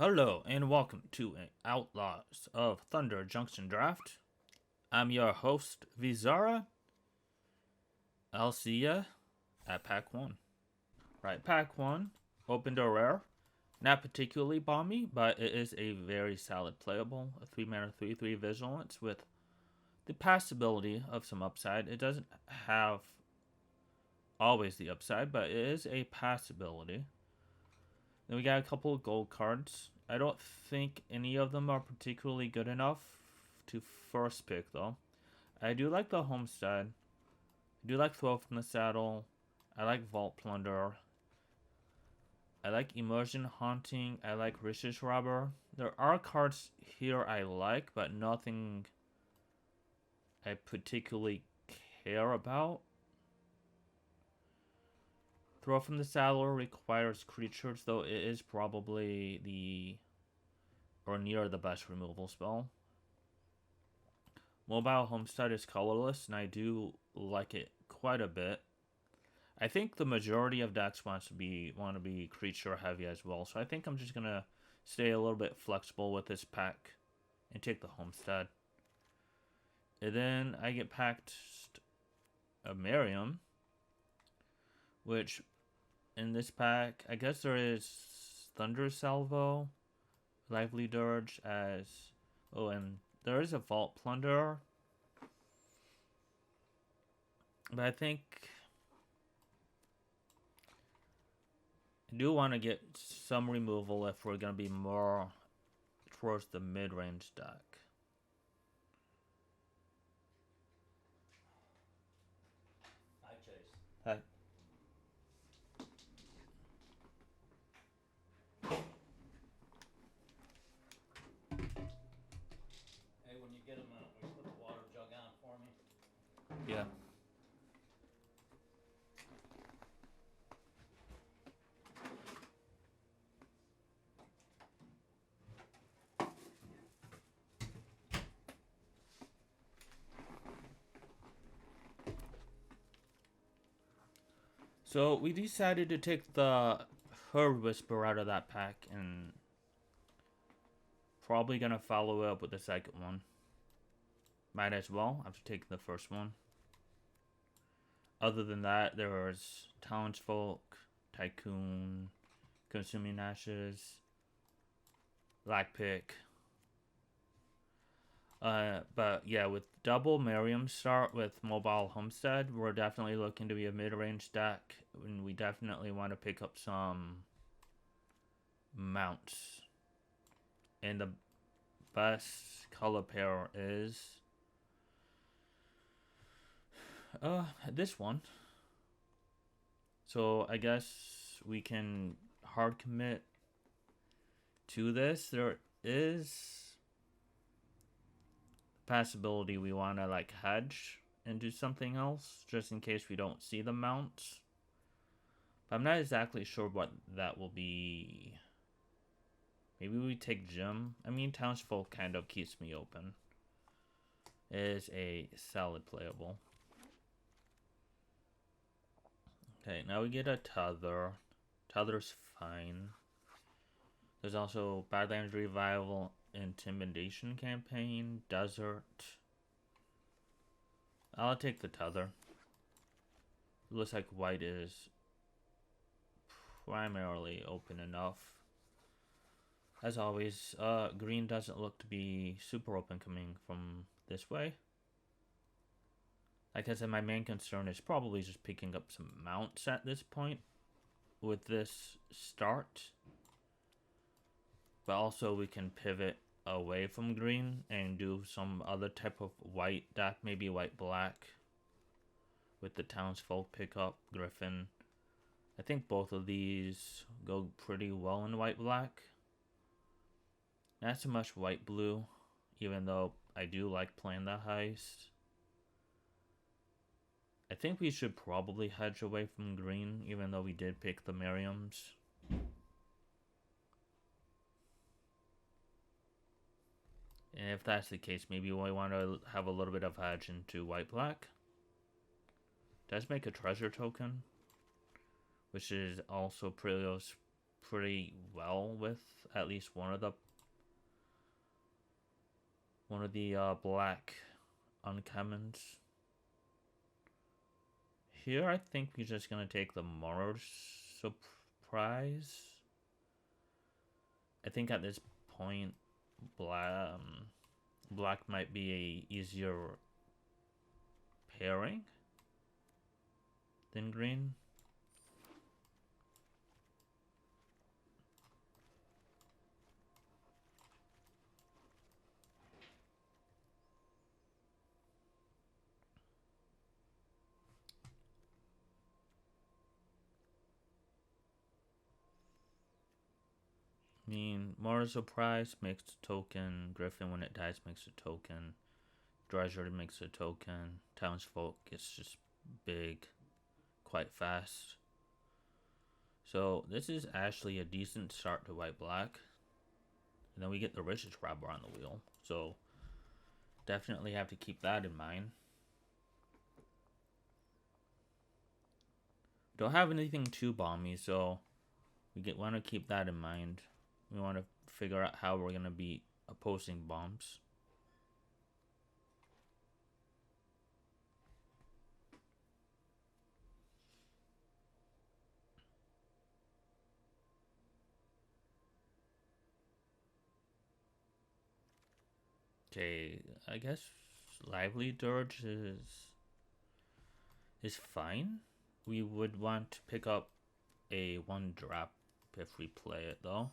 Hello and welcome to Outlaws of Thunder Junction Draft. I'm your host, Vizara. I'll see ya at Pack 1. Right, Pack 1, opened a rare. Not particularly bomby, but it is a very solid playable. A 3 mana 3/3 Vigilance with the possibility of some upside. It doesn't have always the upside, but it is a possibility. Then we got a couple of gold cards. I don't think any of them are particularly good enough to first pick, though. I do like the Homestead. I do like Throw from the Saddle. I like Vault Plunder. I like Immersion Haunting. I like Riches Robber. There are cards here I like, but nothing I particularly care about. Throw from the Saddle requires creatures, though it is probably the or near the best removal spell. Mobile Homestead is colorless, and I do like it quite a bit. I think the majority of decks want to be creature heavy as well, so I think I'm just gonna stay a little bit flexible with this pack and take the Homestead. And then I get packed a Miriam, which in this pack, I guess there is Thunder Salvo, Lively Dirge as... Oh, and there is a Vault Plunder. But I think I do want to get some removal if we're going to be more towards the mid-range deck. Hi, Chase. Hi. Hey, when you get them out, will you put the water jug on for me? Yeah. So we decided to take the Herb Whisper out of that pack and probably gonna follow it up with the second one. Might as well after taking the first one. Other than that, there's Townsfolk, Tycoon, Consuming Ashes, Lockpick. But yeah, with double Miriam start with Mobile Homestead, we're definitely looking to be a mid-range deck, and we definitely want to pick up some mounts. And the best color pair is this one. So I guess we can hard commit to this. There is possibility we want to like hedge and do something else just in case we don't see the mounts, but I'm not exactly sure what that will be. Maybe we take Gym. I mean, Townsfolk kind of keeps me open. It is a solid playable. Okay, now we get a Tether. Tether's fine. There's also Badlands Revival, Intimidation Campaign, Desert. I'll take the Tether. It looks like white is primarily open enough. As always, green doesn't look to be super open coming from this way. Like I said, my main concern is probably just picking up some mounts at this point with this start. But also we can pivot away from green and do some other type of white deck, maybe white-black with the Townsfolk pickup, Griffin. I think both of these go pretty well in white-black. Not so much white-blue, even though I do like playing the heist. I think we should probably hedge away from green, even though we did pick the Miriams. And if that's the case, maybe we want to have a little bit of hedge into white-black. Does make a treasure token, which is also pretty well with at least one of the black uncommons. Here, I think we're just gonna take the moral surprise. I think at this point, black might be a easier pairing than green. I mean, Moral Surprise makes a token. Griffin, when it dies, makes a token. Treasure makes a token. Townsfolk gets just big, quite fast. So this is actually a decent start to white-black. And then we get the richest grabber on the wheel. So definitely have to keep that in mind. Don't have anything too bomby, so we want to keep that in mind. We want to figure out how we're going to be opposing bombs. Okay, I guess Lively Dirge is fine. We would want to pick up a 1-drop if we play it though.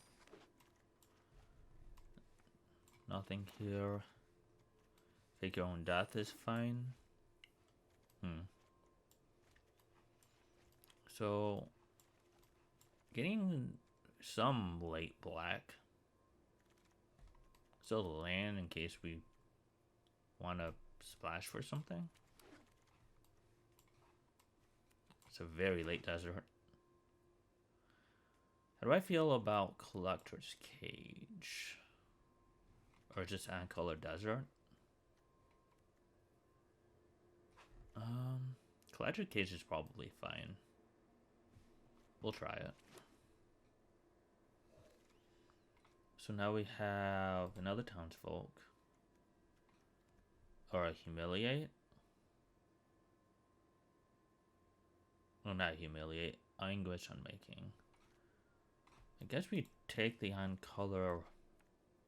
Nothing here. Fake Your Own Death is fine. So, getting some late black. Still land in case we want to splash for something. It's a very late desert. How do I feel about Collector's Cage? Or just Ancolor Desert? Collector's Cage is probably fine. We'll try it. So now we have another Townsfolk. Or a Humiliate. Oh, not Humiliate. Anguish Unmaking. I guess we take the Uncolor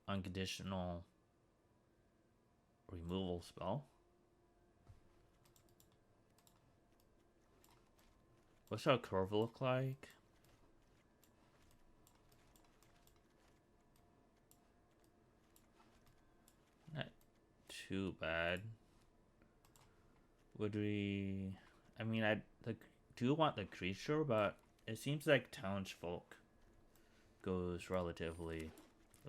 unconditional removal spell. What's our curve look like? Not too bad. Would we... I mean, I do want the creature, but it seems like Townsfolk goes relatively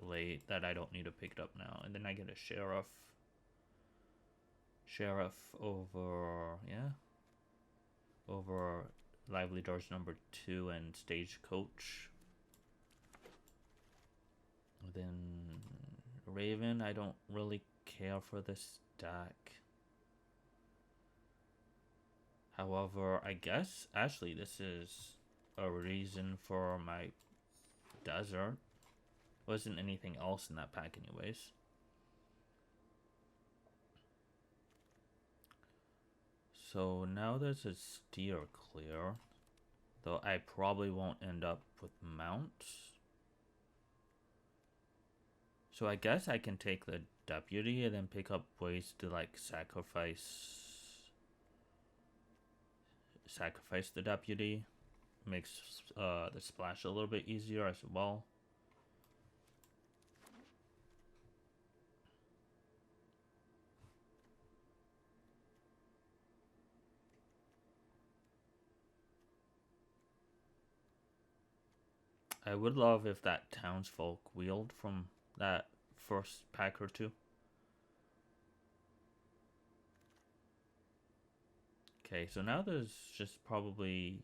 late that I don't need to pick it up now. And then I get a Sheriff. Sheriff over... yeah. Over Lively Doors number 2 and Stagecoach. Then Raven, I don't really care for this deck. However, I guess actually this is a reason for my desert. Wasn't anything else in that pack anyways. So now there's a steer clear. Though I probably won't end up with mounts. So I guess I can take the deputy and then pick up ways to like sacrifice the deputy. Makes the splash a little bit easier as well. I would love if that Townsfolk wheeled from that first pack or two. Okay, so now there's just probably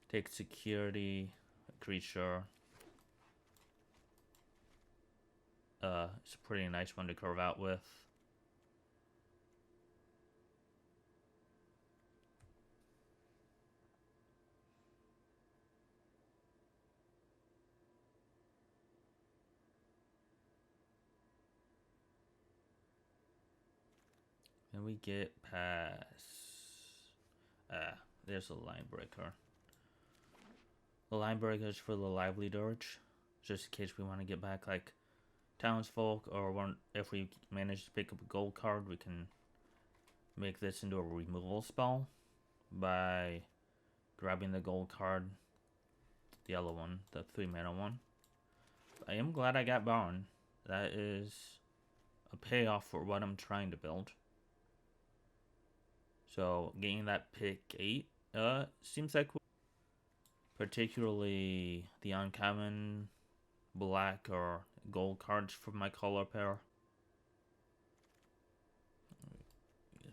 take security, creature. It's a pretty nice one to curve out with. Can we get past? There's a line breaker. The line breaker is for the lively dirge, just in case we want to get back like townsfolk, or if we manage to pick up a gold card, we can make this into a removal spell by grabbing the gold card, the yellow one, the 3-mana one. I am glad I got Barn. That is a payoff for what I'm trying to build. So getting that pick 8 seems like, particularly the uncommon black or gold cards for my color pair.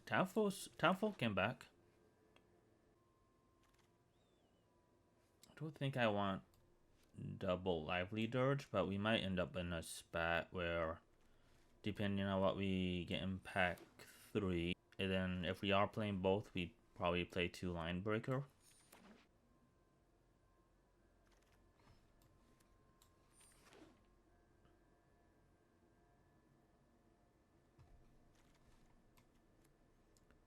Townfolk came back. I don't think I want double lively dirge, but we might end up in a spot where, depending on what we get in pack 3, and then if we are playing both, we probably play 2 line breaker.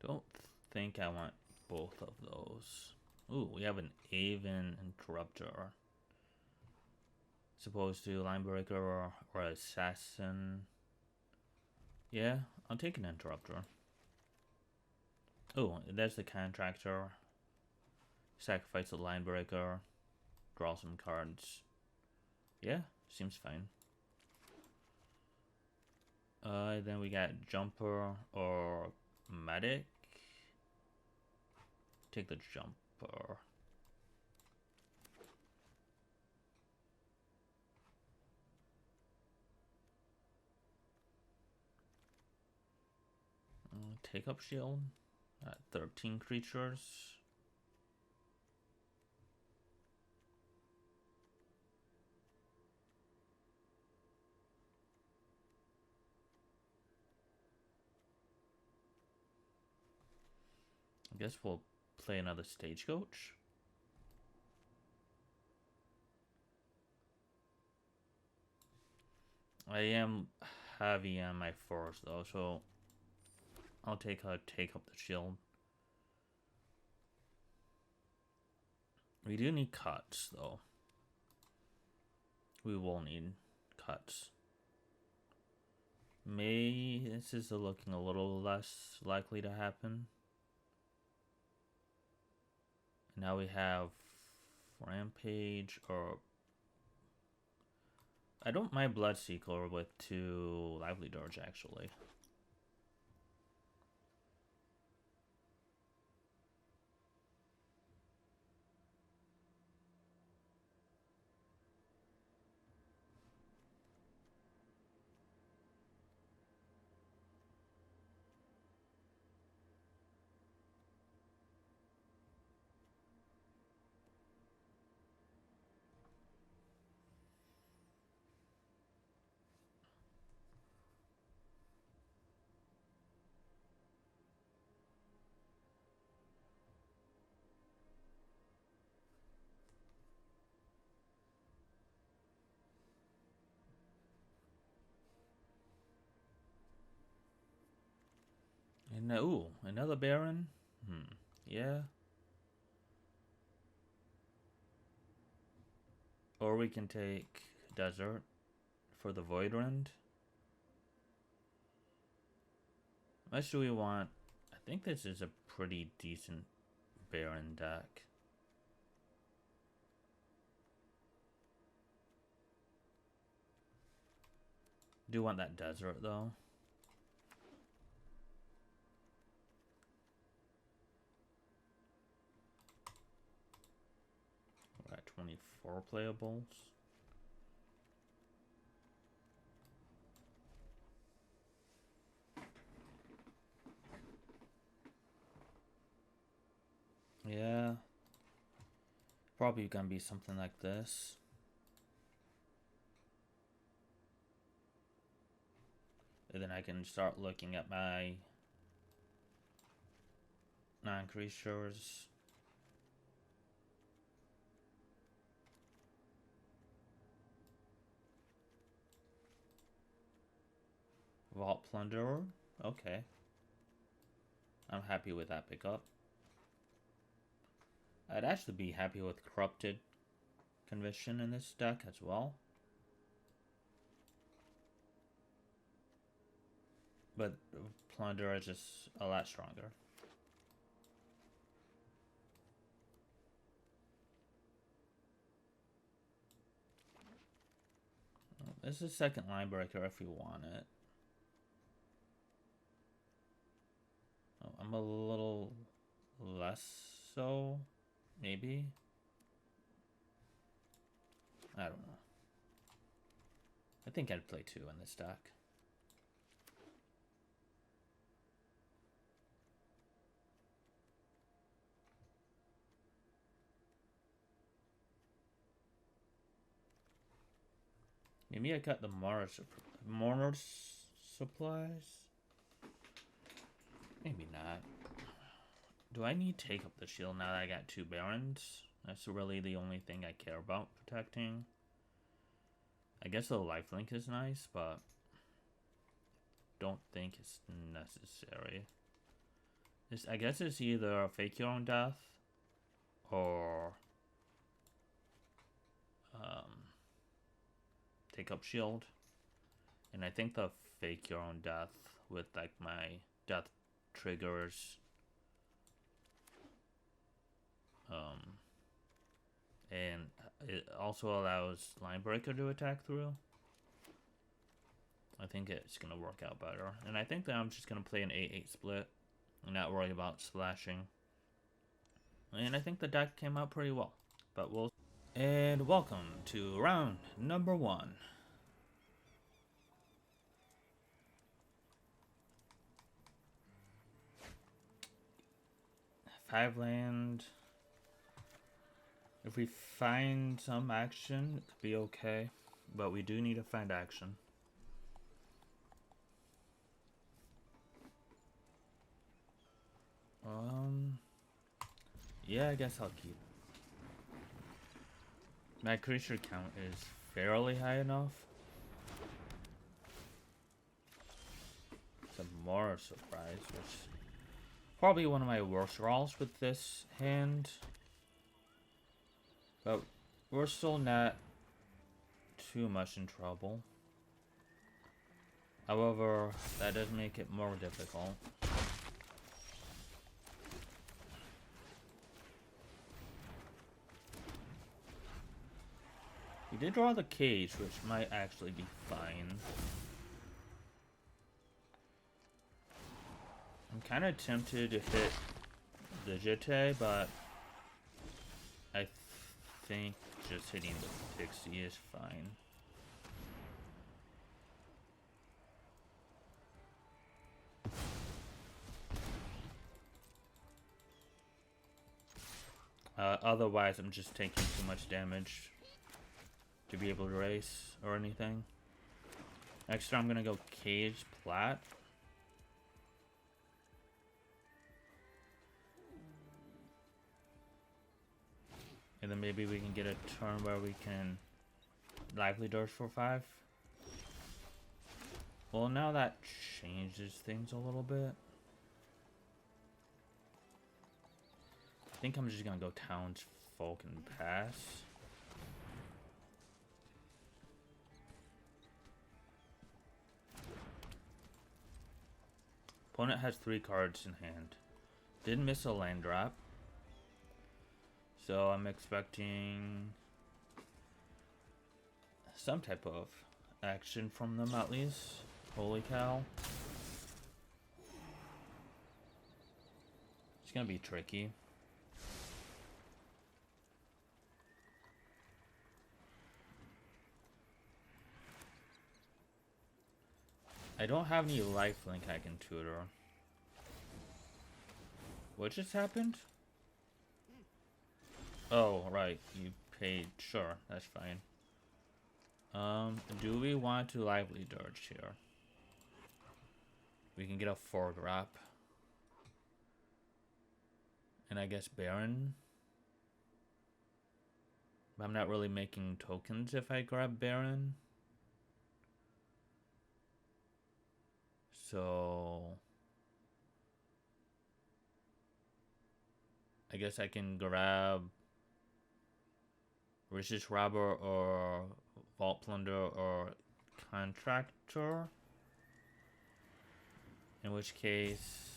Don't think I want both of those. Ooh, we have an Aven Interrupter. Supposed to line breaker or assassin. Yeah, I'll take an interrupter. Oh, there's the contractor. Sacrifice the line breaker. Draw some cards. Yeah, seems fine. Then we got jumper or medic. Take the jumper. Take up shield at 13 creatures. I guess we'll play another stagecoach. I am heavy on my force though, so I'll take up the shield. We do need cuts though. We will need cuts. This is looking a little less likely to happen. Now we have Rampage, or I don't mind Bloodseeker with 2 lively dirge actually. And ooh, another Baron? Yeah. Or we can take Desert for the Void Rend. How much do we want? I think this is a pretty decent Baron deck. Do want that Desert though. We're at 24 playables. Yeah. Probably gonna be something like this. And then I can start looking at my non-creatures. Vault Plunderer? Okay. I'm happy with that pickup. I'd actually be happy with Corrupted Conviction in this deck as well. But Plunder is just a lot stronger. This is second line breaker if you want it. Oh, I'm a little less so, maybe. I don't know. I think I'd play 2 in this deck. Maybe I got the Mars supplies. Maybe not. Do I need to take up the shield now that I got 2 Barons? That's really the only thing I care about protecting. I guess the lifelink is nice, but don't think it's necessary. I guess it's either fake your own death or take up shield. And I think the fake your own death with like my death triggers and it also allows line breaker to attack through. I think it's gonna work out better. And I think that I'm just gonna play an 8-8 split and not worry about splashing. And I think the deck came out pretty well. But we'll... And welcome to round number 1. Five land. If we find some action, it could be okay. But we do need to find action. Yeah, I guess I'll keep. My creature count is fairly high enough. It's a more surprise, which probably one of my worst rolls with this hand. But we're still not too much in trouble. However, that does make it more difficult. We did draw the cage, which might actually be fine. I'm kind of tempted to hit the Jete, but I think just hitting the Pixie is fine. Otherwise, I'm just taking too much damage to be able to race or anything. Next turn, I'm gonna go Cage Plat. And then maybe we can get a turn where we can Lively Dirge for 5. Well, now that changes things a little bit. I think I'm just gonna go Townsfolk and pass. Opponent has 3 cards in hand. Did miss a land drop. So I'm expecting some type of action from them at least. Holy cow. It's gonna be tricky. I don't have any lifelink I can tutor. What just happened? Oh, right. You paid. Sure, that's fine. Do we want to Lively Dirge here? We can get a 4-drop. And I guess Baron. But I'm not really making tokens if I grab Baron. So I guess I can grab Riches Robber or Vault Plunder or Contractor. In which case,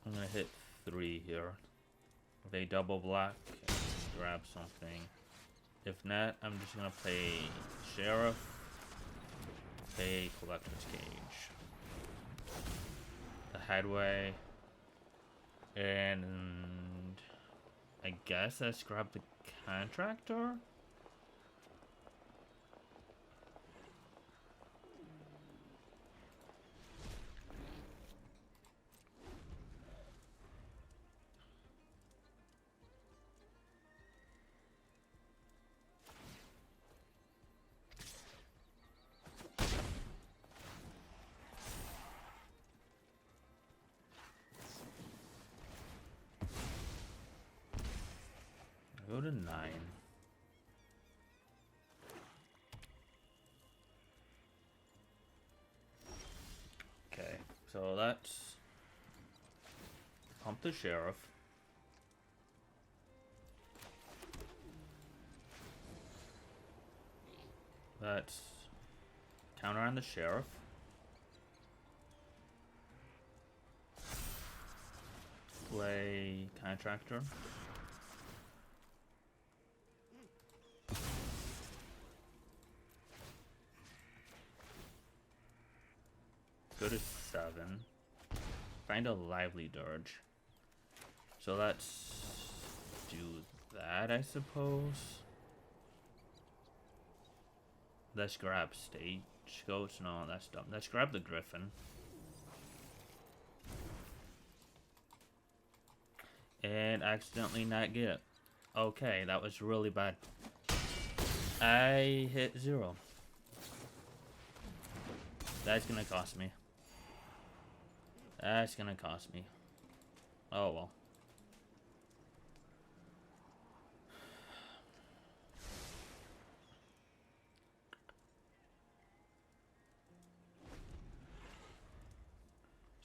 I'm gonna hit 3 here. With a double black, grab something. If not, I'm just gonna play Sheriff, play Collector's Cage, the Hideaway, and I guess let's grab the Contractor. Go to 9. Okay, so let's pump the Sheriff. Let's counter on the Sheriff. Play Contractor. Go to 7. Find a Lively Dirge. So let's do that, I suppose. Let's grab Stagecoach. No, that's dumb. Let's grab the Griffin. And accidentally not get it. Okay, that was really bad. I hit 0. That's gonna cost me. That's gonna cost me. Oh well.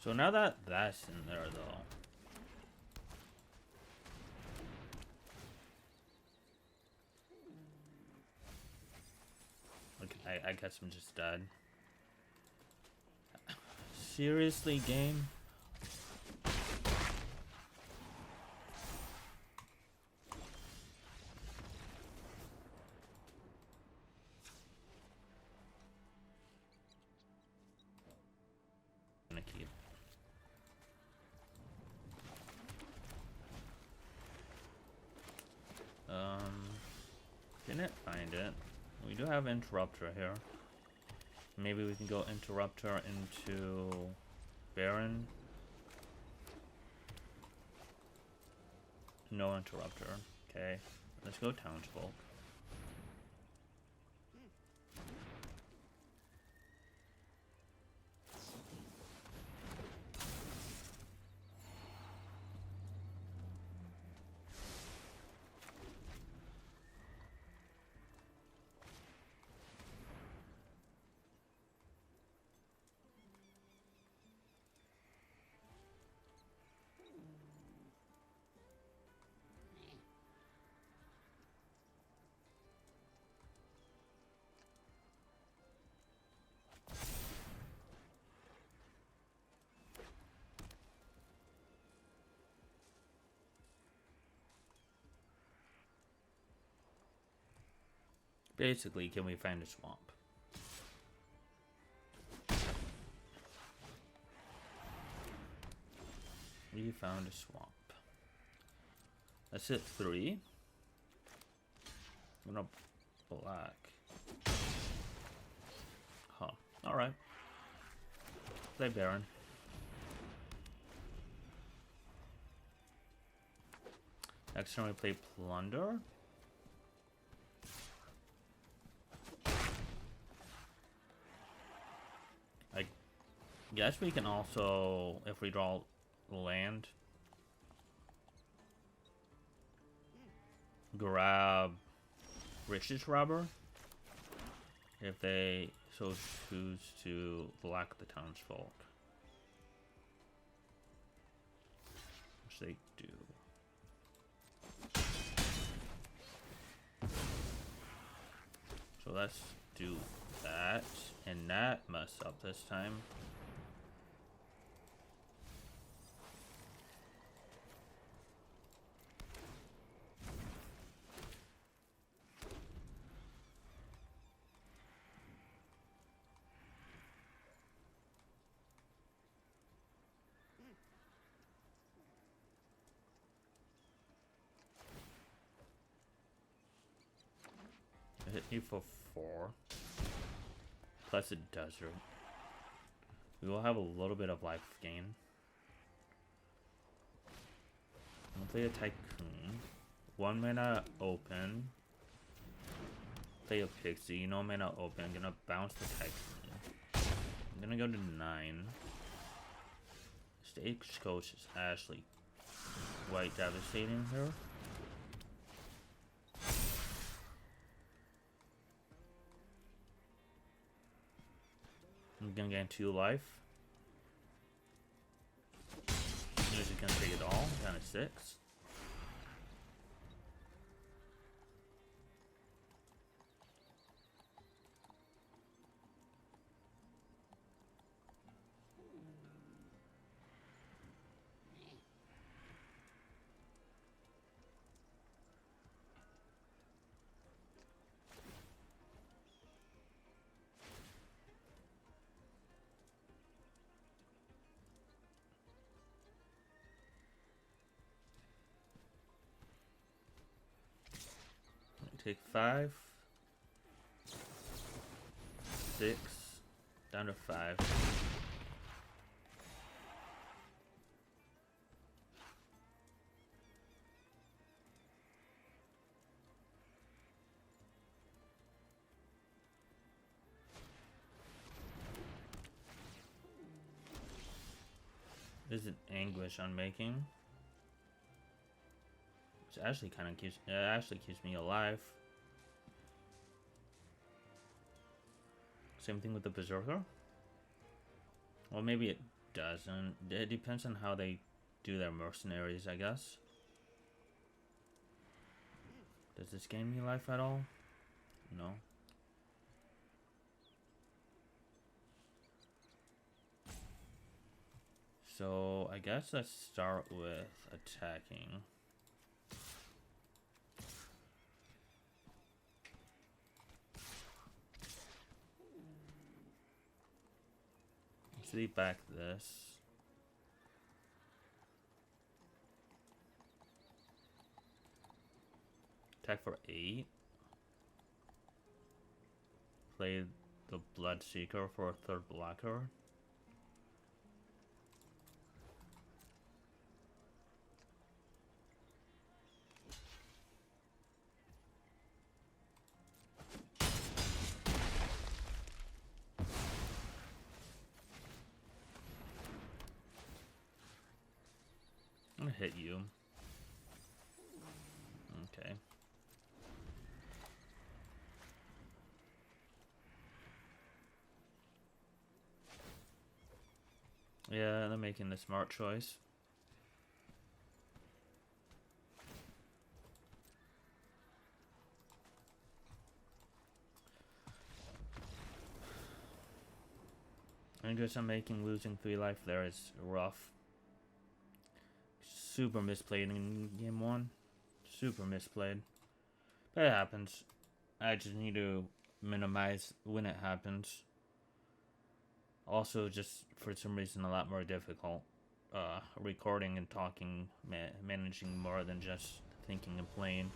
So now that that's in there though. Okay, I guess I'm just dead. Seriously, game? Gonna keep. Didn't find it. We do have Interrupter here. Maybe we can go Interrupter into Baron. No Interrupter. Okay. Let's go Townsfolk. Basically, can we find a swamp? We found a swamp. Let's hit 3. I'm gonna black. Huh. Alright. Play Baron. Next turn we play Plunder. I guess we can also, if we draw land, grab Riches Robber if they so choose to block the Townsfolk. let's do that and not mess up this time. Hit me for 4. Plus a desert. We will have a little bit of life gain. I'm gonna play a tycoon. 1 mana open. Play a pixie. No mana open. I'm gonna bounce the tycoon. I'm gonna go to 9. Stagecoach is actually quite devastating here. I'm gonna gain 2 life. Music gonna take it all, down to 6. Take 5, 6, down to 5. This is an anguish on making. Which actually kind of keeps me alive. Same thing with the Berserker. Well, maybe it doesn't. It depends on how they do their mercenaries, I guess. Does this gain me life at all? No. So, I guess let's start with attacking. Sleep back this. Attack for 8. Play the Bloodseeker for a 3rd blocker. I'm gonna hit you. Okay. Yeah, they're making the smart choice. I guess I'm making losing 3 life there is rough. Super misplayed in game 1. Super misplayed. But it happens. I just need to minimize when it happens. Also, just for some reason, a lot more difficult. Recording and talking, managing more than just thinking and playing.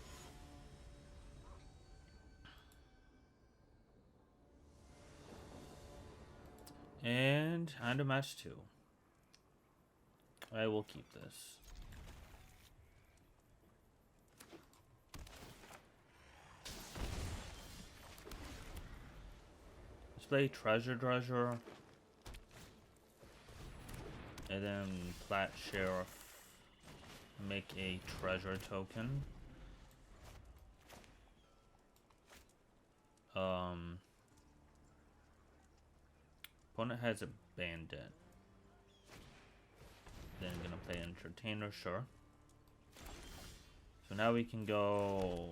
And on to match 2. I will keep this. Let's play Treasure. And then Plat Sheriff. Make a treasure token. Opponent has a bandit. Then I'm gonna play Entertainer, sure. So now we can go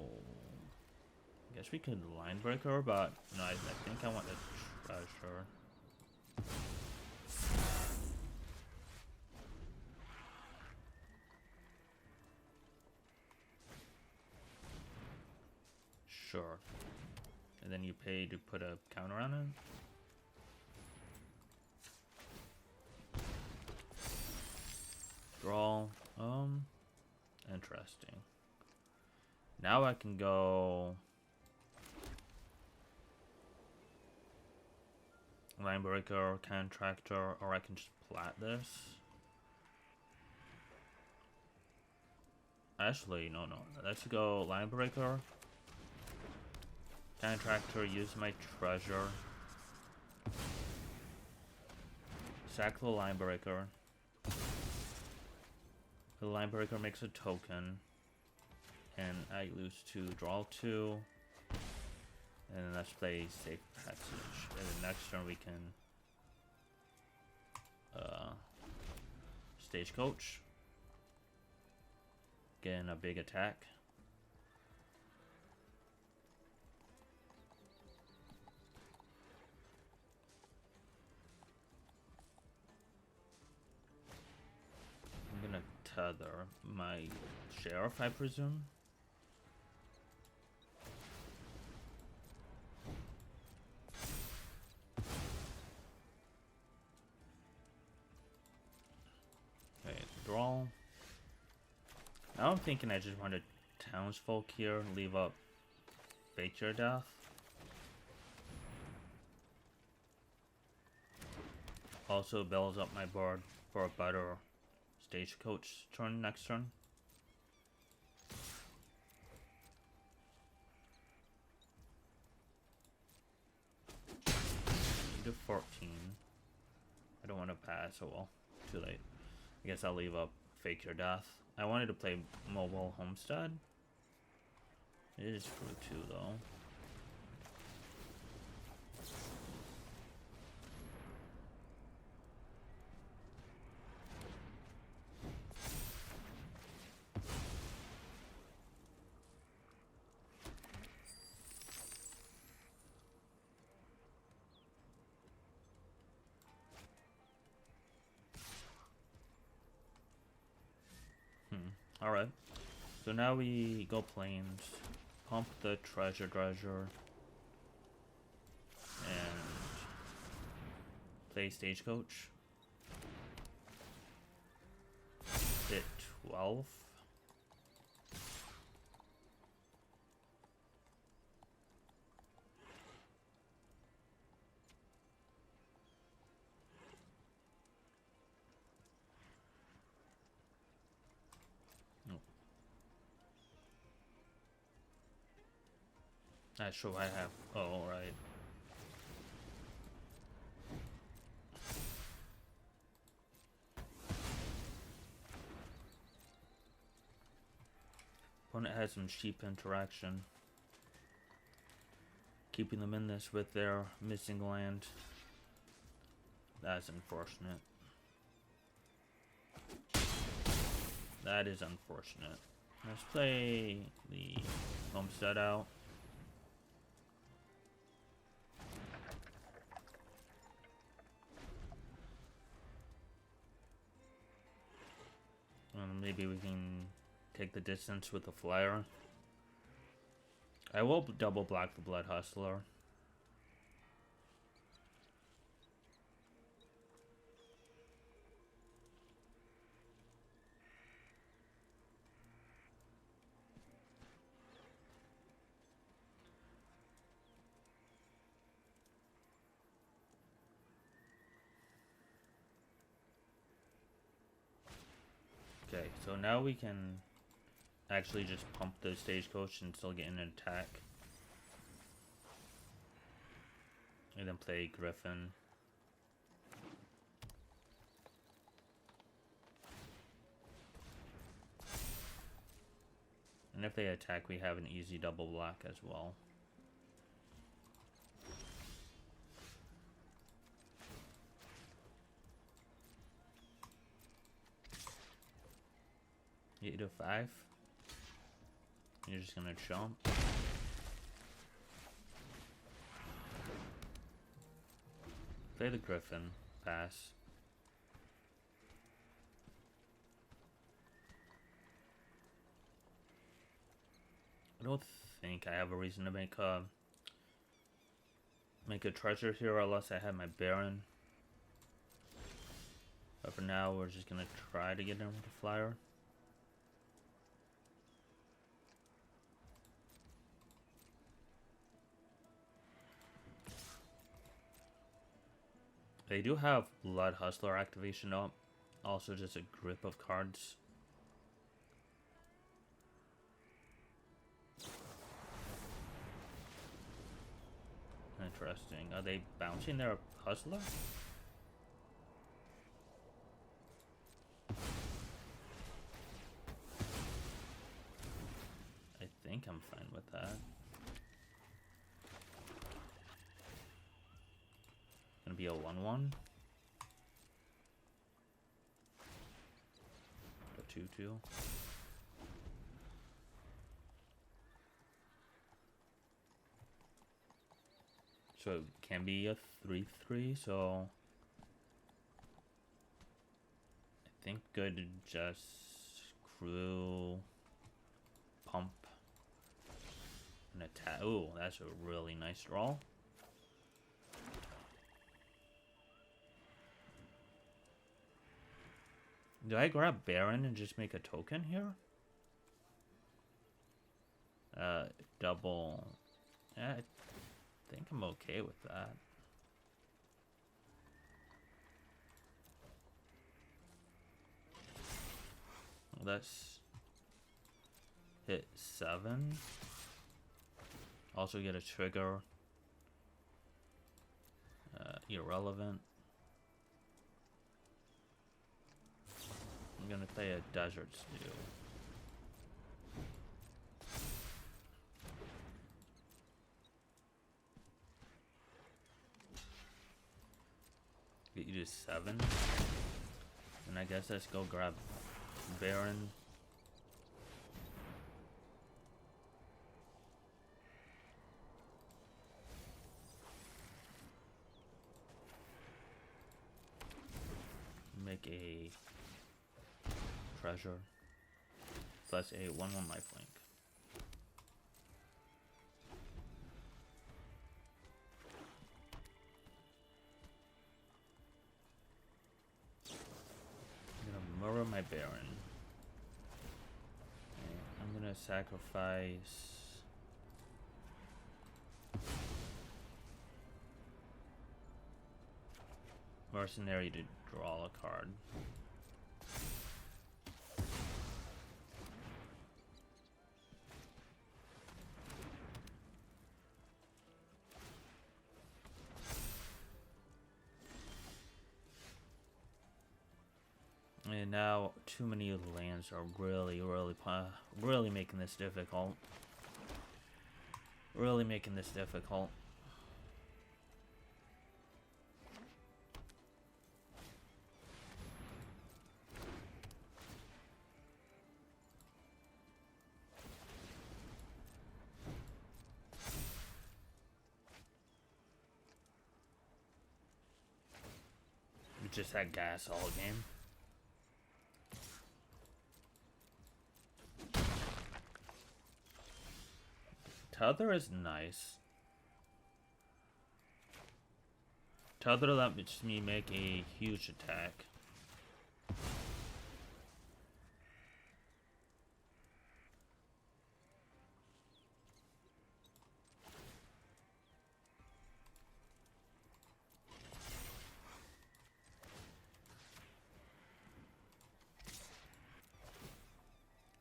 Guess we could line breaker, but no, I think I want the treasure. Sure. And then you pay to put a counter on it. Draw. Interesting. Now I can go line breaker, contractor, or I can just plat this. Actually, no. Let's go line breaker, contractor, use my treasure, sack the line breaker. The line breaker makes a token, and I lose 2, draw 2, and then let's play safe passage. And the next turn we can stagecoach, get in a big attack. I'm gonna tether my sheriff, I presume. Okay, draw. Now I'm thinking I just want a townsfolk here, leave up fake your death. Also builds up my board for a better stagecoach turn next turn. To 14. I don't want to pass, so well, too late. I guess I'll leave up fake your death. I wanted to play mobile homestead. It is true too, though. Alright. So now we go plains, pump the treasure, and play stagecoach. Hit 12. Not sure I have. Oh, right. Opponent has some sheep interaction. Keeping them in this with their missing land. That's unfortunate. That is unfortunate. Let's play the homestead out. Maybe we can take the distance with the flyer. I will double block the Blood Hustler. Okay, so now we can actually just pump the stagecoach and still get an attack. And then play Griffin. And if they attack, we have an easy double block as well. You do 5. You're just gonna jump. Play the Griffin. Pass. I don't think I have a reason to make a treasure here unless I have my Baron. But for now, we're just gonna try to get in with a flyer. They do have Blood Hustler activation up. Also just a grip of cards. Interesting. Are they bouncing their Hustler? I think I'm fine with that. Gonna be a 1/1. A 2/2. So it can be a 3/3, so I think good to just crew, pump, and attack. Ooh, that's a really nice draw. Do I grab Baron and just make a token here? Double. Yeah, I think I'm okay with that. Let's hit 7. Also get a trigger. Irrelevant. I'm gonna play a Desert Stew. Get you to 7. And I guess let's go grab Baron. Make a treasure. Plus a 1/1 lifelink. I'm gonna murder my Baron. Okay, I'm gonna sacrifice Mercenary to draw a card. And now too many lands are really making this difficult. Really making this difficult. We just had gas all game. Tether is nice. Tether lets me make a huge attack.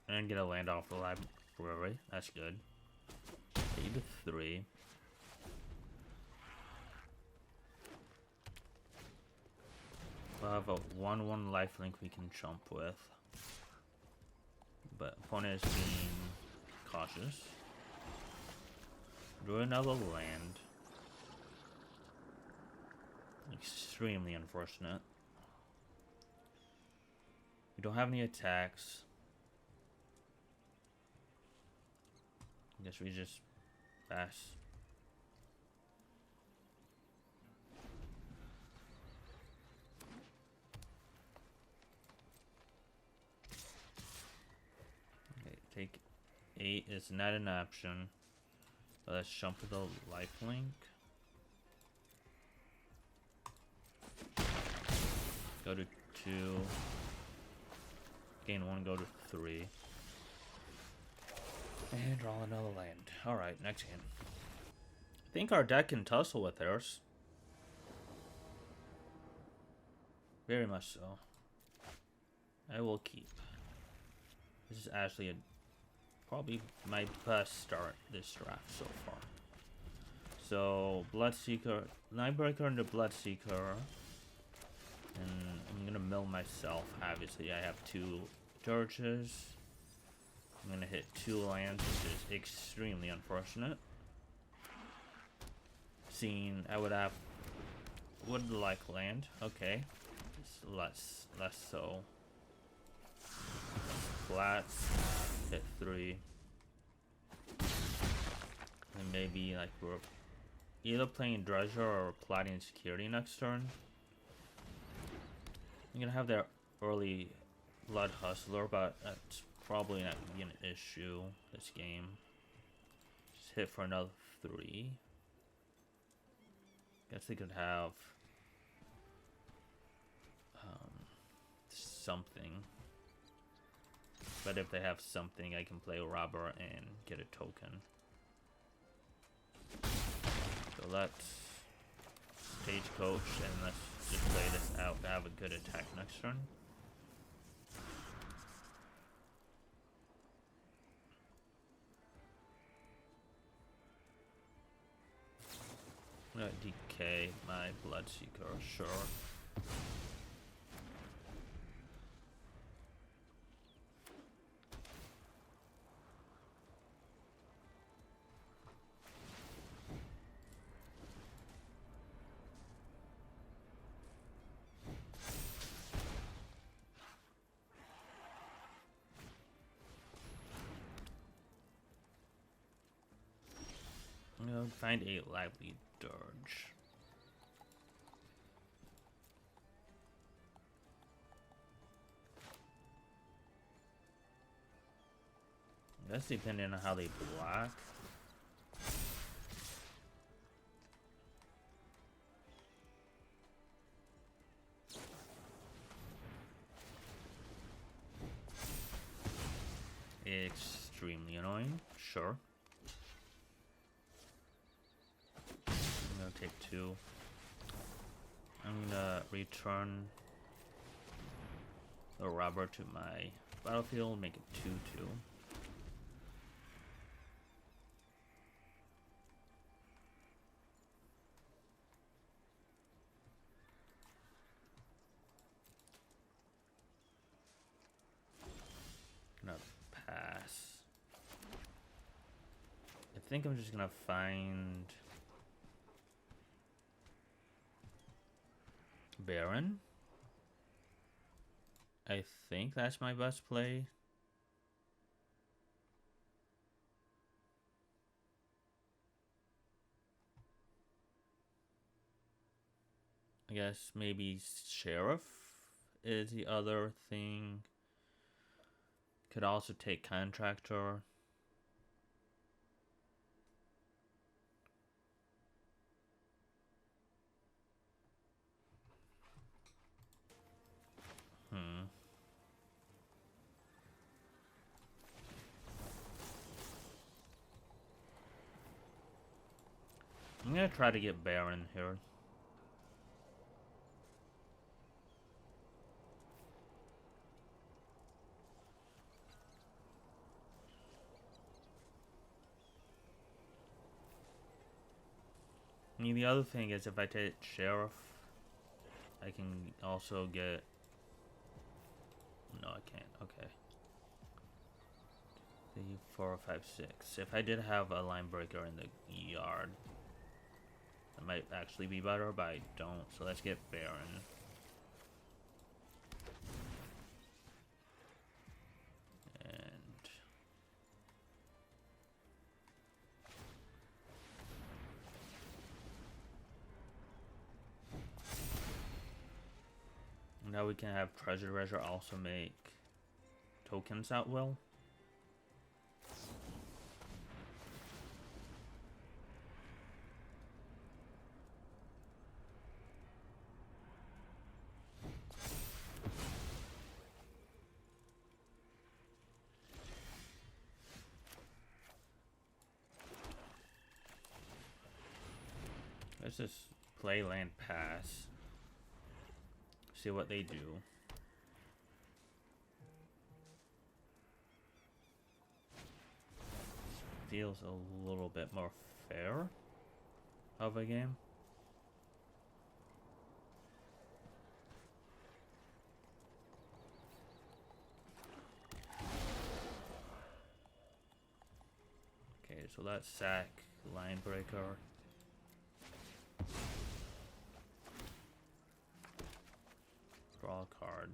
And get a land off the library. That's good. 8/3. We'll have a 1/1 lifelink we can jump with. But opponent is being cautious. Drew another land. Extremely unfortunate. We don't have any attacks. I guess we just pass. 8 is not an option. But let's jump to the life link. Go to 2. Gain 1, go to 3. And draw another land. Alright, next game. I think our deck can tussle with theirs. Very much so. I will keep. This is actually probably my best start this draft so far. So, Bloodseeker, Lightbreaker into Bloodseeker. And I'm gonna mill myself. Obviously, I have 2 Dirges. I'm gonna hit 2 lands, which is extremely unfortunate. Seeing I would like land. Okay. It's less so. Flats. Hit 3. And maybe like we're either playing Dredger or plotting security next turn. I'm gonna have their early Blood Hustler, but that's probably not gonna be an issue this game. Just hit for another 3. Guess they could have something. But if they have something, I can play Robber and get a token. So let's Stagecoach and let's just play this out to have a good attack next turn. I'm gonna decay my Bloodseeker, sure. I'm gonna find a lively Dirge. That's depending on how they block. Extremely annoying, sure. I'm gonna take 2. I'm gonna return the Robber to my battlefield, make it 2/2. Gonna pass. I think I'm just gonna find Baron. I think that's my best play. I guess maybe Sheriff is the other thing. Could also take Contractor. I'm gonna try to get Baron here. I mean, the other thing is if I take Sheriff, I can also get... No, I can't. Okay. 3, 4, 5, 6. If I did have a line breaker in the yard, that might actually be better, but I don't. So let's get Baron. And now we can have Treasure also make tokens at will. Let's just play land pass. See what they do. Feels a little bit more fair of a game. Okay, so that's sack, line breaker. Draw a card.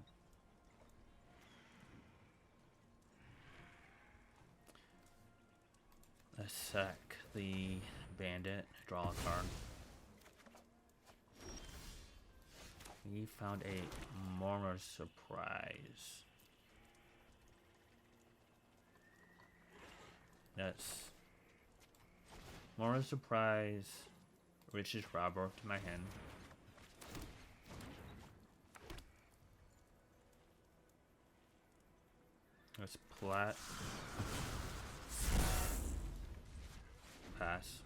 Let's sack the bandit, draw a card. We found a Mourner's Surprise. That's Mourner's Surprise, Rich's Robber to my hand. Let's plat. Pass.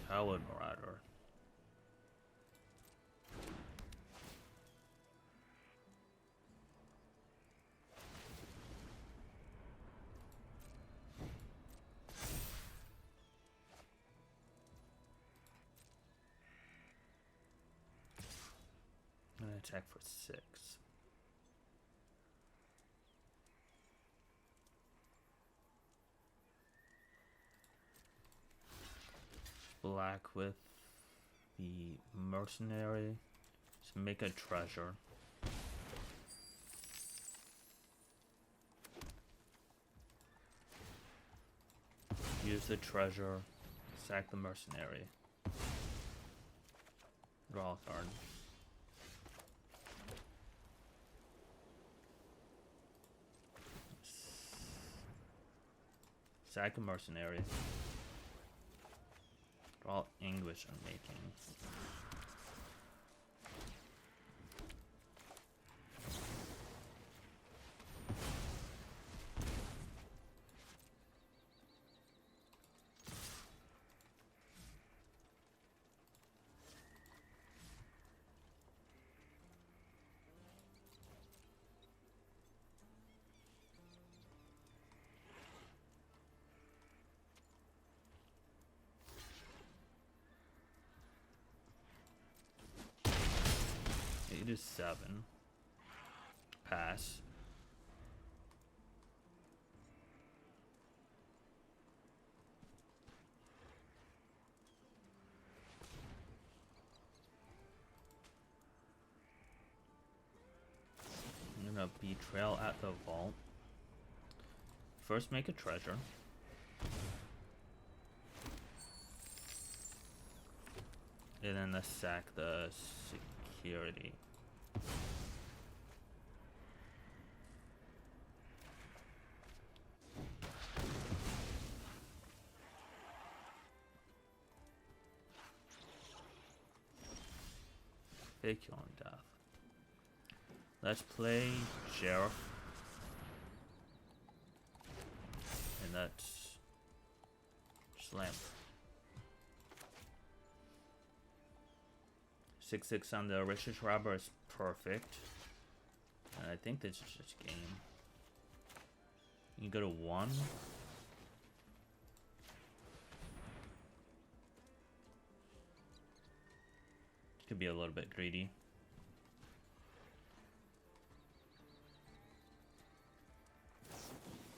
Howard Marauder. I'm gonna attack for 6. Black with the mercenary. Let's make a treasure. Use the treasure. Sack the mercenary. Draw a card. Sack a mercenary. Draw English Unmaking. It is 7. Pass. I'm gonna betrayal at the vault. First make a treasure. And then let's sack the security. Fake you on death. Let's play Sheriff. And that's slam. 6/6 on the Rich's Robber is perfect. And I think this is just game. You go to 1. Could be a little bit greedy.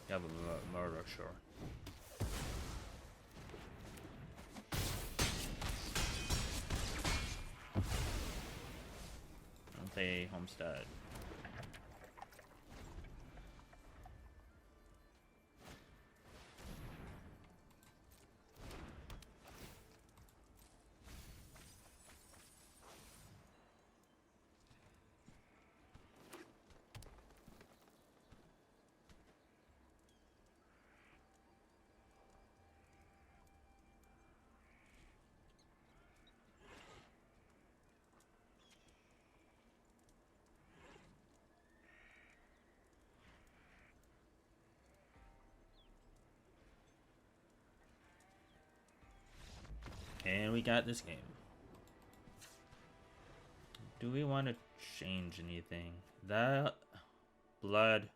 You have a murder, sure. I'll play Homestead. And we got this game. Do we want to change anything? That Blood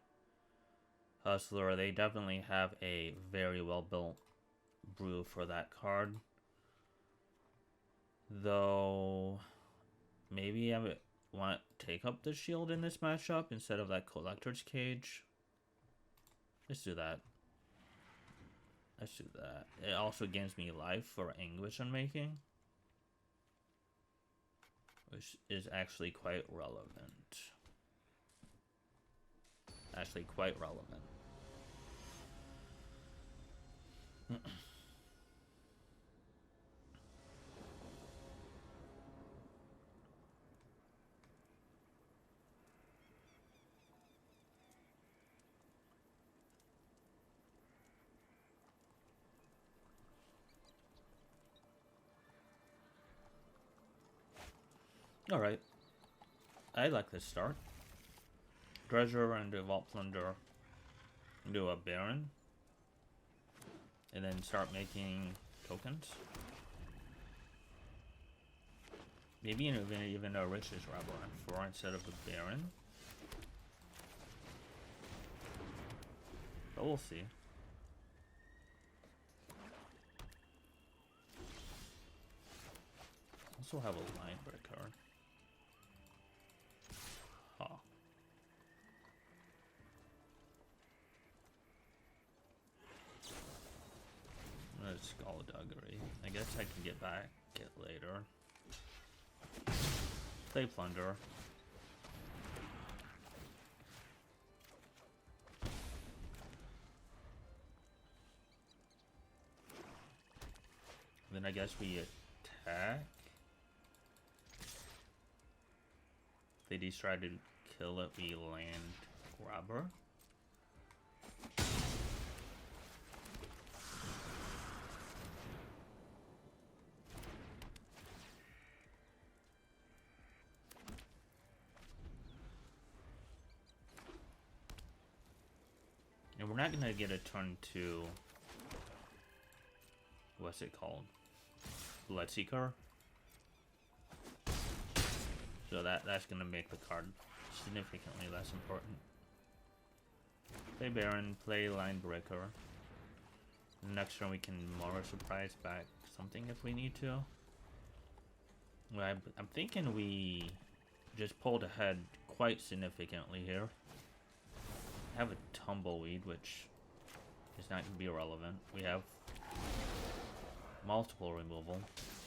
Hustler, they definitely have a very well built brew for that card. Though, maybe I would want to take up the shield in this matchup instead of that Collector's Cage. Let's do that. Let's do that. It also gains me life for Anguish Unmaking, which is actually quite relevant. Actually quite relevant. Alright. I like this start. Treasure and a Vault Plunder. Do a Baron. And then start making tokens. Maybe even a Riches Rebel on 4 instead of the Baron. But we'll see. Also have a line breaker. Huh. Skullduggery. I guess I can get back it later. Play Plunder. Then I guess we attack. If they try to kill it, we land Grabber. And we're not gonna get a turn 2. What's it called? Bloodseeker. So that's gonna make the card significantly less important. Play Baron, play Line Breaker. Next turn we can more surprise back something if we need to. Well, I'm thinking we just pulled ahead quite significantly here. Have a Tumbleweed, which is not going to be irrelevant. We have multiple removal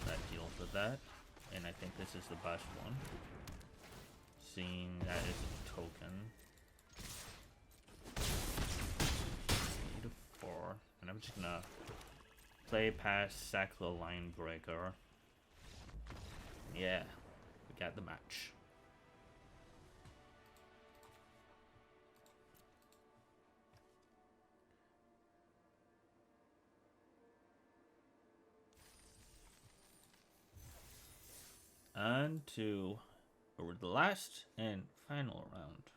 that deals with that, and I think this is the best one. Seeing that is a token. 8 4, and I'm just gonna play past sack the Line Breaker. Yeah, we got the match. On to the last and final round.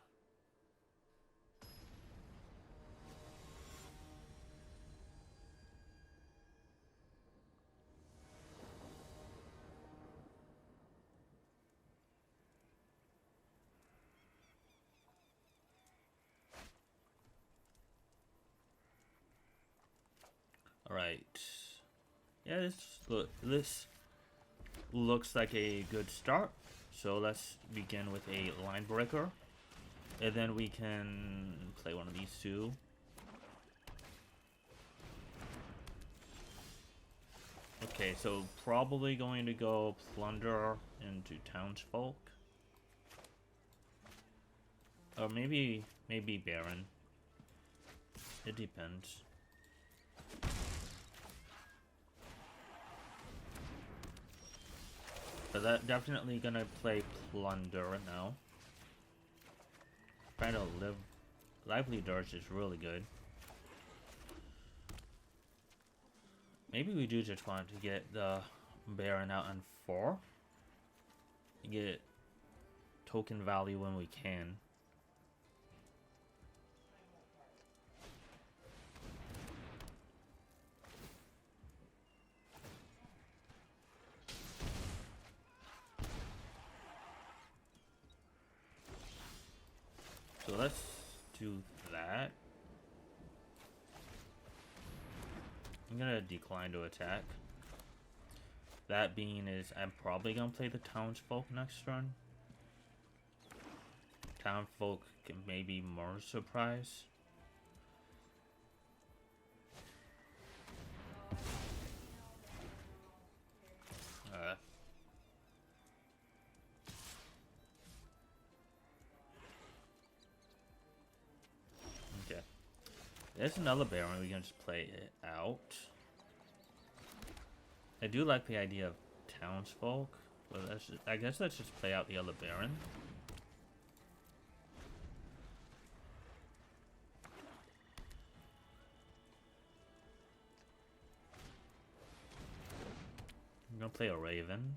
All right. Yeah, this looks like a good start. So let's begin with a Line Breaker. And then we can play one of these two. Okay, so probably going to go Plunder into Townsfolk. Or maybe Baron. It depends. But that definitely gonna play Plunder now. Trying to Lively Dirge is really good. Maybe we do just want to get the Baron out on 4. Get token value when we can. let's do that. I'm gonna decline to attack. That being is, I'm probably gonna play the townsfolk next turn. Townfolk can maybe more surprise. Okay. There's another Baron, we can just play it out. I do like the idea of townsfolk, but I guess let's just play out the other Baron. I'm gonna play a Raven.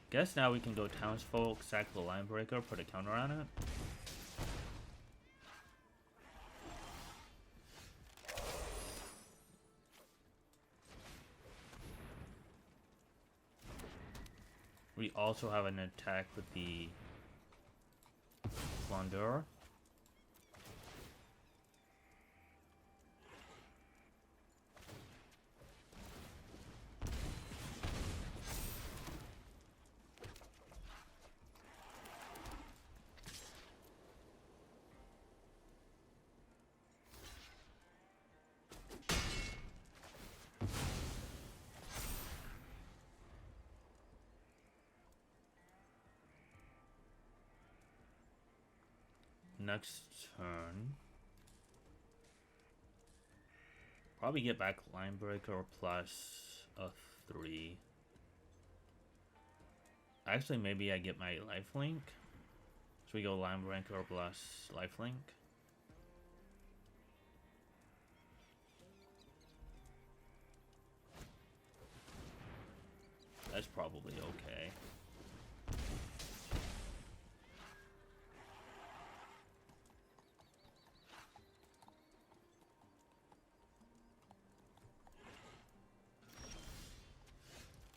Guess now we can go townsfolk, sack the line breaker, put a counter on it. We also have an attack with the Plunderer. Next turn, probably get back line breaker plus a 3. Actually, maybe I get my lifelink. So we go line breaker plus lifelink. That's probably okay.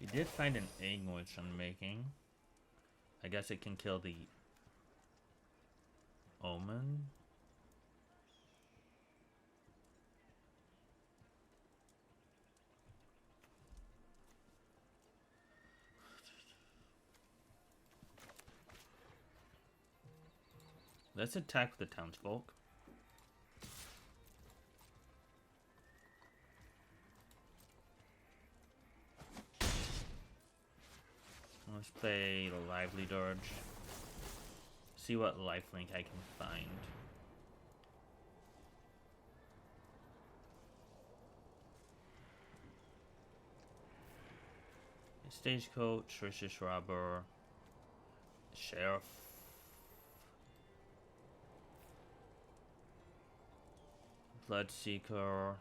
We did find an egg which I'm making. I guess it can kill the Omen. Let's attack the townsfolk. Let's play the Lively Dirge. See what lifelink I can find. Stagecoach, Ricious Robber, Sheriff. Bloodseeker.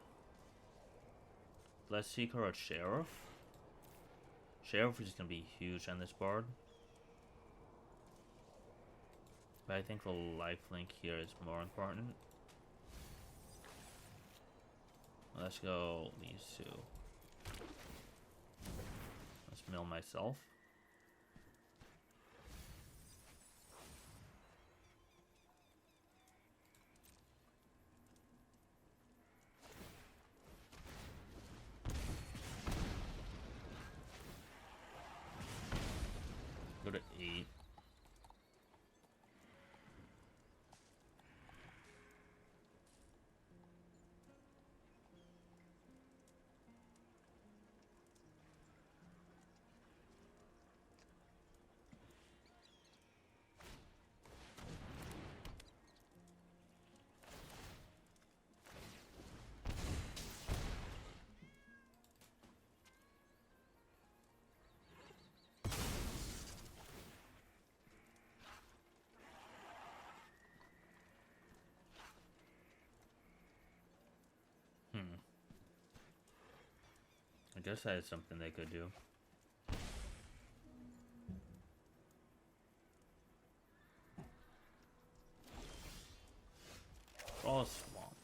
Bloodseeker or Sheriff? Sheriff is gonna be huge on this board. But I think the lifelink here is more important. Let's go these two. Let's mill myself. Go to 8. I guess that is something they could do. All swamp.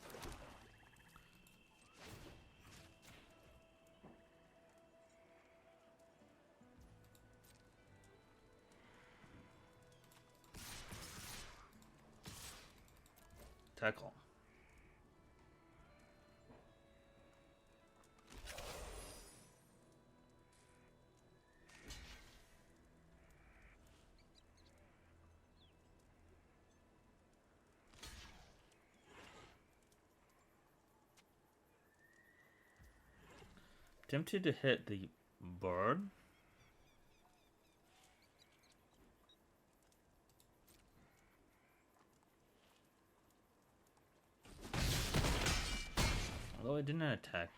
tackle. Tempted to hit the bird. Although it didn't attack.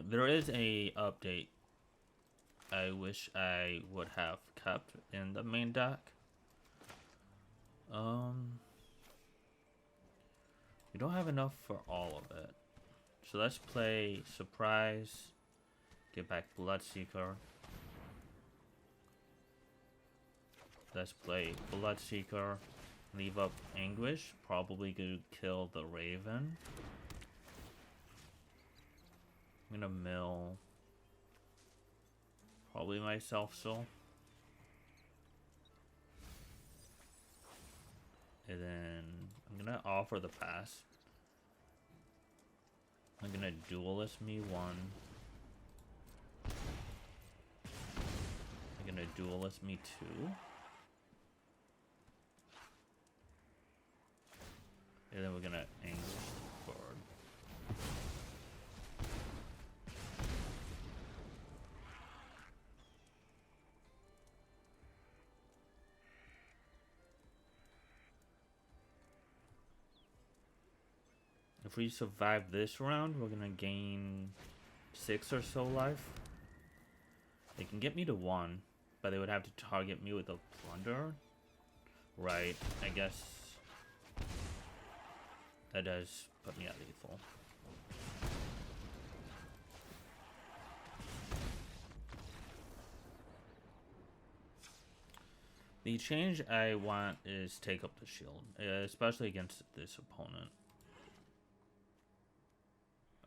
There is a update I wish I would have kept in the main deck. We don't have enough for all of it. So let's play Surprise. Get back Bloodseeker. Let's play Bloodseeker. Leave up Anguish. Probably gonna kill the Raven. I'm gonna mill. Probably myself soul. And then I'm gonna offer the pass. I'm gonna duelist me one. I'm gonna duelist me two. And then we're gonna anguish the bird. If we survive this round, we're gonna gain 6 or so life. They can get me to 1, but they would have to target me with a plunder. Right, I guess that does put me at lethal. The change I want is take up the shield, especially against this opponent.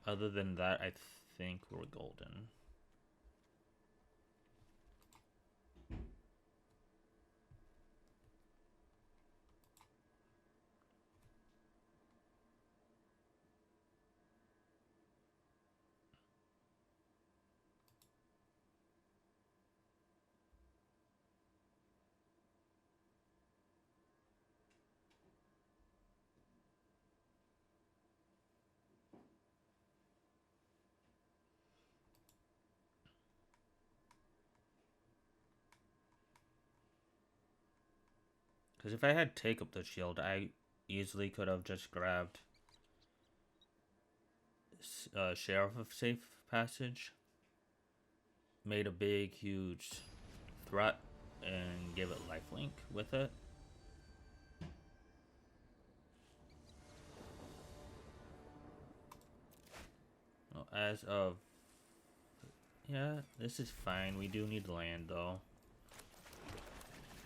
Other than that, I think we're golden. Because if I had take up the shield, I easily could have just grabbed Sheriff of Safe Passage, made a big, huge threat, and give it lifelink with it. Well, as of... yeah, this is fine. We do need land, though.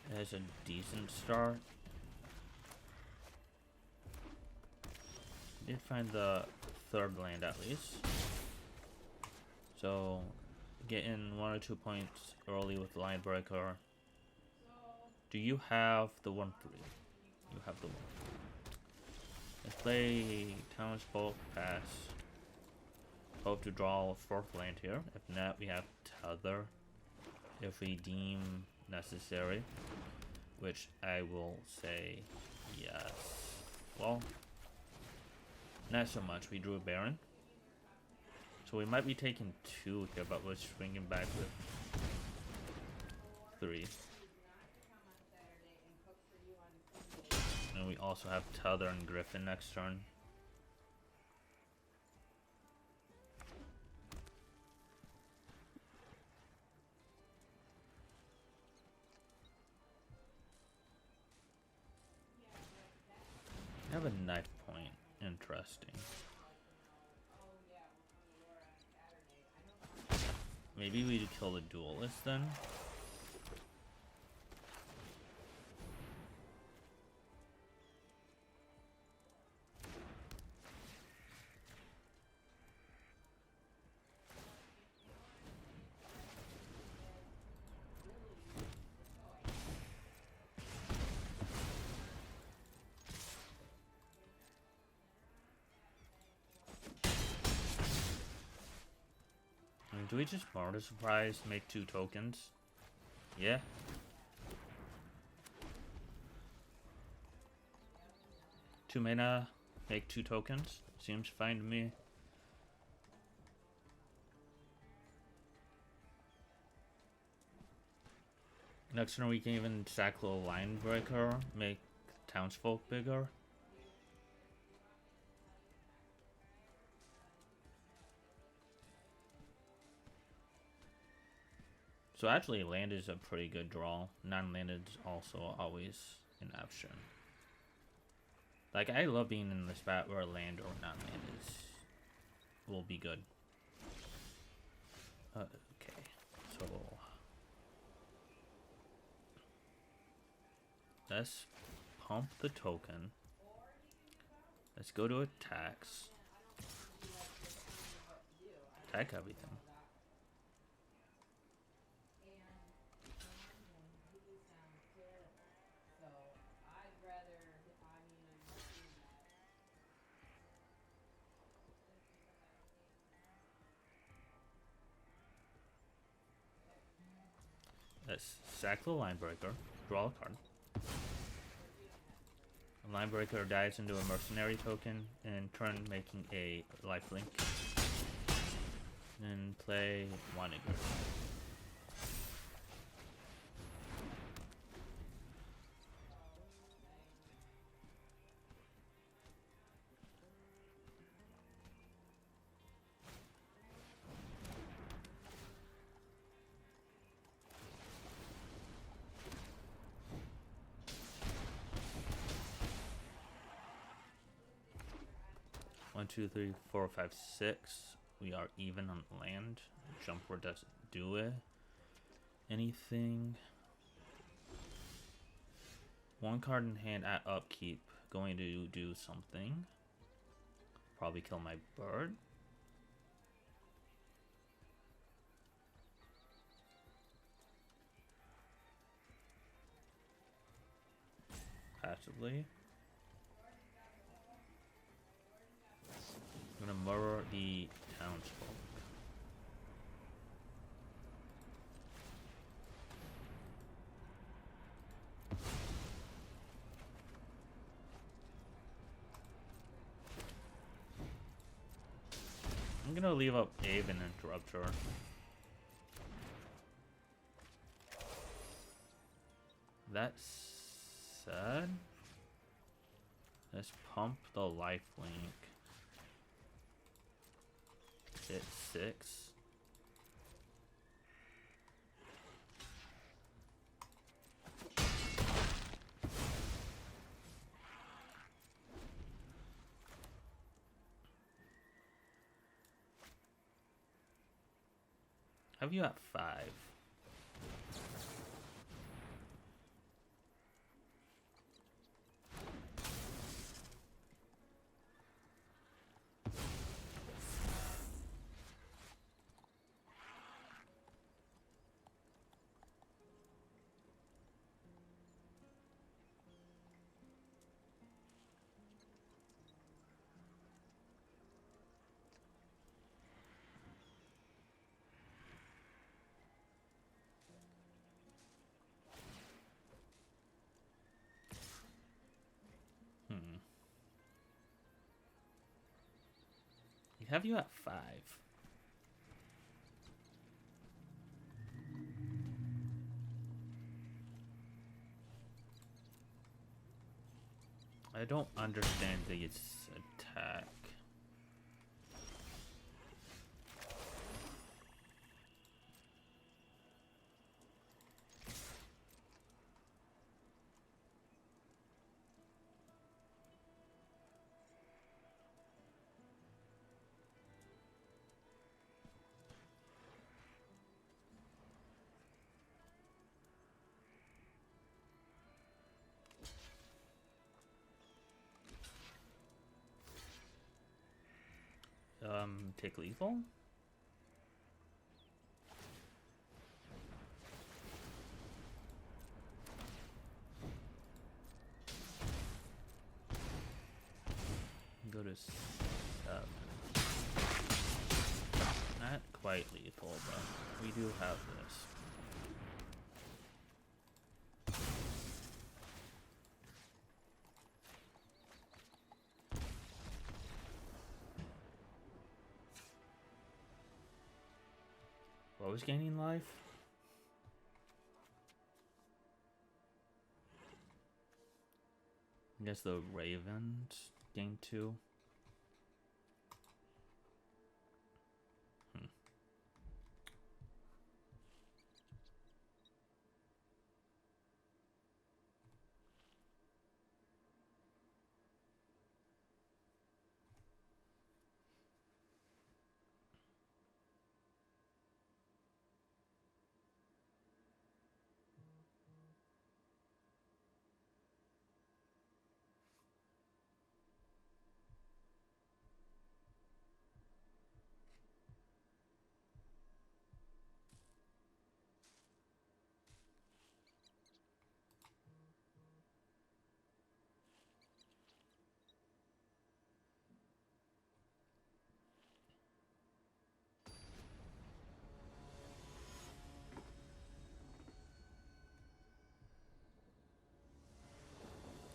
It has a decent start. Did find the third land at least. So getting 1 or 2 points early with Line Breaker. Do you have the 1-3? You have the 1. Let's play Townsfolk Pass. Hope to draw a 4th land here. If not, we have Tether. If we deem necessary, which I will say yes. Well, not so much. We drew a Baron, so we might be taking 2 here, but we're swinging back with 3. And we also have Tether and Griffin next turn. I have a knife point. Interesting. Maybe we kill the duelist then? Do we just murder surprise, make 2 tokens? Yeah. Two mana, make 2 tokens. Seems fine to me. Next turn we can even sack a line breaker, make townsfolk bigger. So actually land is a pretty good draw. Non-landed is also always an option. Like, I love being in the spot where land or non-land will be good. Okay, so let's pump the token. Let's go to attacks. Attack everything. Let's sack the line breaker, draw a card. The line breaker dives into a mercenary token, and turn making a lifelink. And play Waniger. One, two, three, 4, 5, 6. We are even on land. Jumper doesn't do it. Anything. 1 card in hand at upkeep. Going to do something. Probably kill my bird. Passively. I'm gonna murder the townsfolk. I'm gonna leave up Ave and interrupt her. That said, let's pump the lifelink. Hit 6. Have you at 5? Have you at 5? I don't understand this attack. Take lethal? Go to 7. Not quite lethal, but we do have this. What was gaining life? I guess the Ravens gained 2.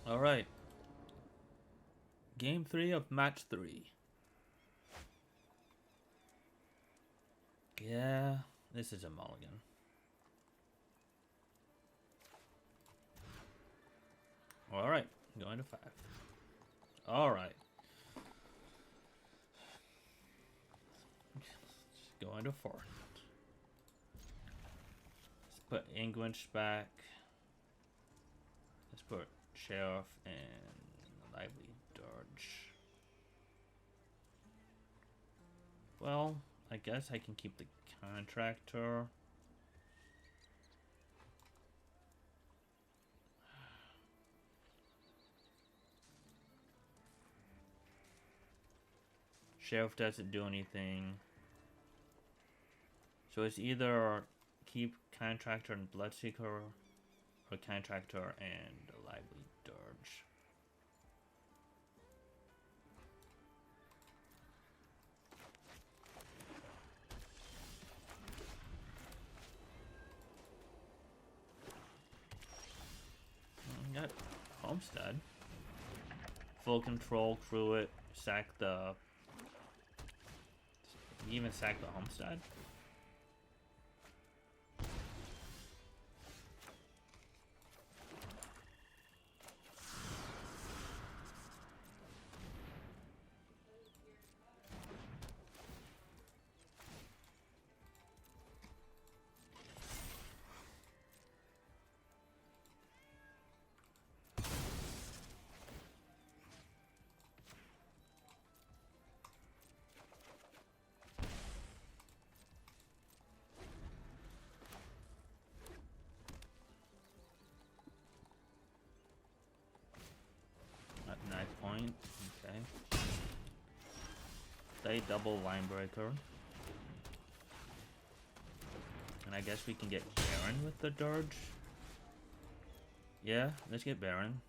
All right. Game 3 of match 3. Yeah, this is a mulligan. All right, going to 5. All right. Going to 4. Let's put English back. Let's put Sheriff and Lively Dodge. Well, I guess I can keep the Contractor. Sheriff doesn't do anything. So it's either keep Contractor and Bloodseeker or Contractor and Lively Dirge. Got Homestead. Full control, crew it, sack the... even sack the Homestead? At 9 point, okay. They double line breaker. And I guess we can get Baron with the Dirge. Yeah, let's get Baron.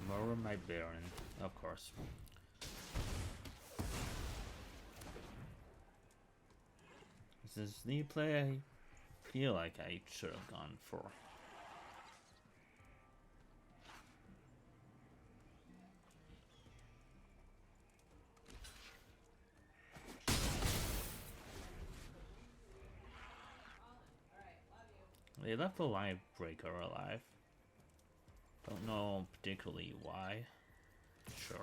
Murder my Baron, of course. This is the play I feel like I should have gone for. They left the line breaker alive. Don't know particularly why. Sure.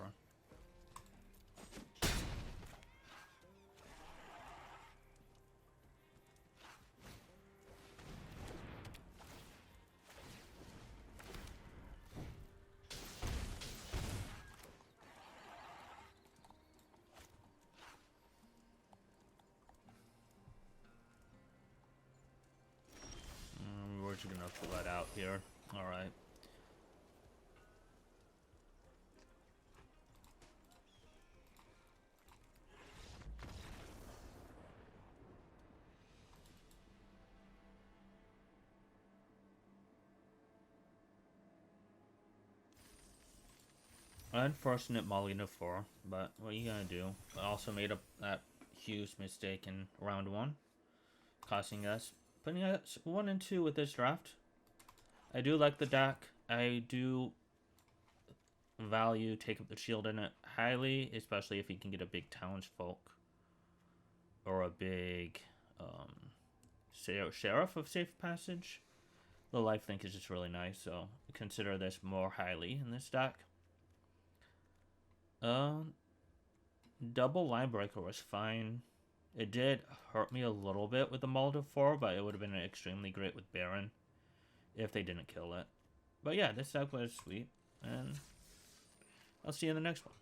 just gonna flood out here. Alright. Unfortunate Molina 4, but what are you gonna do? I also made that huge mistake in round 1, costing us, putting us 1 and 2 with this draft. I do like the deck. I do value Take Up the Shield in it highly, especially if you can get a big townsfolk or a big sheriff of Safe Passage. The lifelink is just really nice, so consider this more highly in this deck. Double Line Breaker was fine. It did hurt me a little bit with the Molotov 4, but it would have been extremely great with Baron if they didn't kill it. But yeah, this deck was sweet, and I'll see you in the next one.